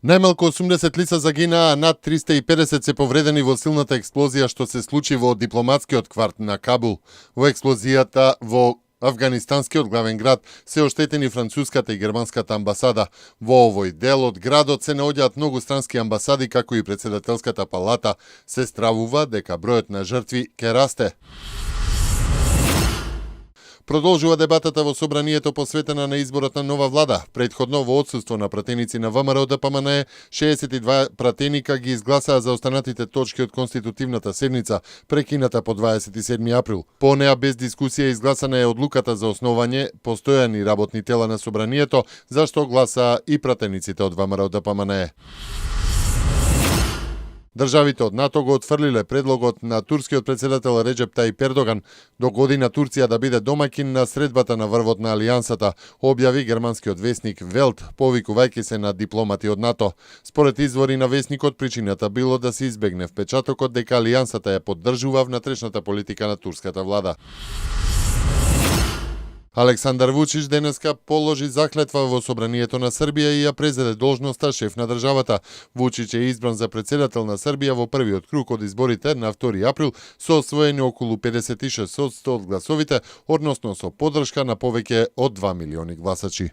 Најмалку 80 лица загинаа, а над 350 се повредени во силната експлозија што се случи во дипломатскиот кварт на Кабул. Во експлозијата во Авганистанскиот главен град се оштетени француската и германската амбасада. Во овој дел од градот се наоѓаат многу странски амбасади, како и председателската палата. Се стравува дека бројот на жртви ќе расте. Продолжува дебатата во собранието посветена на изборот на нова влада. Претходно во отсуство на пратеници на ВМРО ДПМН, 62 пратеника ги изгласаа за останатите точки од конститутивната седница, прекината по 27 април. По неа без дискусија изгласана е одлуката за основање постојани работни тела на собранието, за што гласаа и пратениците од ВМРО ДПМН. Државите од НАТО го отфрлиле предлогот на турскиот председател Реджеп Тајип Ердоган до година Турција да биде домаќин на средбата на врвот на алијансата, објави германскиот весник Велт, повикувајќи се на дипломати од НАТО. Според извори на весникот, причината било да се избегне впечатокот дека алијансата ја поддржува внатрешната политика на турската влада. Александар Вучич денеска положи заклетва во собранието на Србија и ја презеде должноста шеф на државата. Вучич е избран за председател на Србија во првиот круг од изборите на 2 април со освоени околу 56% од гласовите, односно со поддршка на повеќе од 2 милиони гласачи.